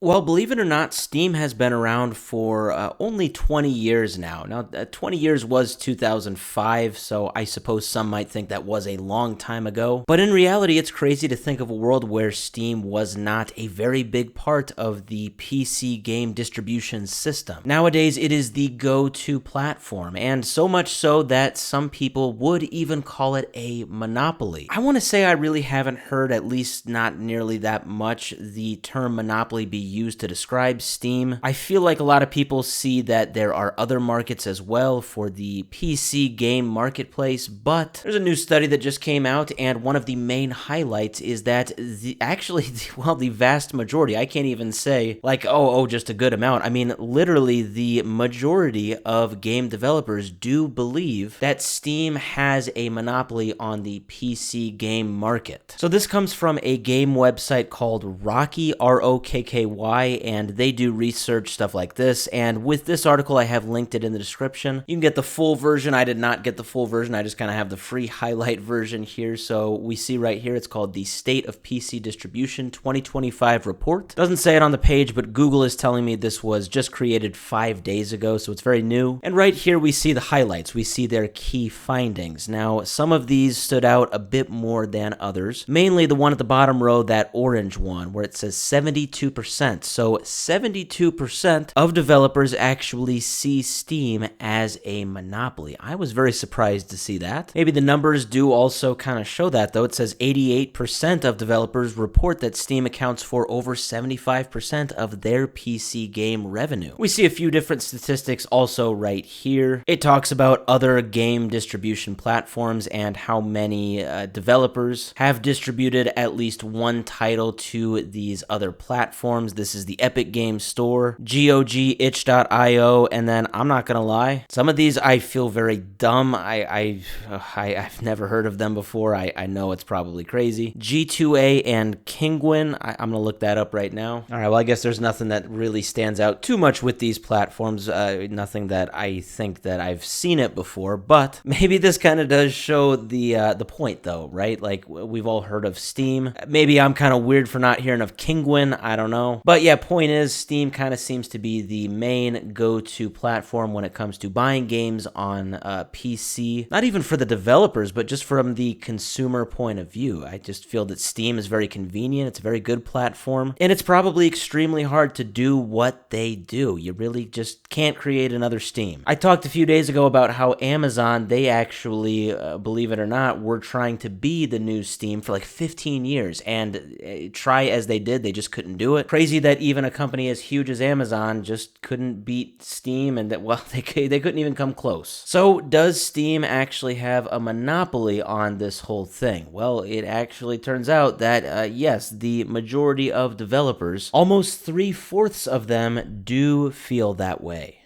Well, believe it or not, Steam has been around for only 20 years now. Now, 20 years was 2005, so I suppose some might think that was a long time ago. But in reality, it's crazy to think of a world where Steam was not a very big part of the PC game distribution system. Nowadays, it is the go-to platform, and so much so that some people would even call it a monopoly. I want to say I really haven't heard, at least not nearly that much, the term monopoly be used to describe Steam. I feel like a lot of people see that there are other markets as well for the PC game marketplace, but there's a new study that just came out, and one of the main highlights is that the vast majority, I can't even say like, just a good amount. I mean, literally the majority of game developers do believe that Steam has a monopoly on the PC game market. So this comes from a game website called Rokky, Rokky, and they do research stuff like this. And with this article, I have linked it in the description. You can get the full version. I did not get the full version. I just kind of have the free highlight version here. So we see right here, it's called the State of PC Distribution 2025 Report. Doesn't say it on the page, but Google is telling me this was just created 5 days ago, so it's very new. And right here, we see the highlights. We see their key findings. Now, some of these stood out a bit more than others. Mainly the one at the bottom row, that orange one, where it says 72%. So 72% of developers actually see Steam as a monopoly. I was very surprised to see that. Maybe the numbers do also kind of show that, though. It says 88% of developers report that Steam accounts for over 75% of their PC game revenue. We see a few different statistics also right here. It talks about other game distribution platforms and how many developers have distributed at least one title to these other platforms. This is the Epic Games Store, GOG, itch.io, and then I'm not gonna lie, some of these I feel very dumb. I've never heard of them before. I know it's probably crazy. G2A and Kinguin. I'm gonna look that up right now. All right, well, I guess there's nothing that really stands out too much with these platforms. Nothing that I think that I've seen it before, but maybe this kind of does show the point, though, right? Like, we've all heard of Steam. Maybe I'm kind of weird for not hearing of Kinguin. I don't know. But yeah, point is, Steam kind of seems to be the main go-to platform when it comes to buying games on PC. Not even for the developers, but just from the consumer point of view. I just feel that Steam is very convenient. It's a very good platform, and it's probably extremely hard to do what they do. You really just can't create another Steam. I talked a few days ago about how Amazon, they actually, believe it or not, were trying to be the new Steam for like 15 years, and try as they did, they just couldn't do it. Crazy that even a company as huge as Amazon just couldn't beat Steam, and that, well, they couldn't even come close. So does Steam actually have a monopoly on this whole thing? Well, it actually turns out that, yes, the majority of developers, almost 3/4 of them, do feel that way.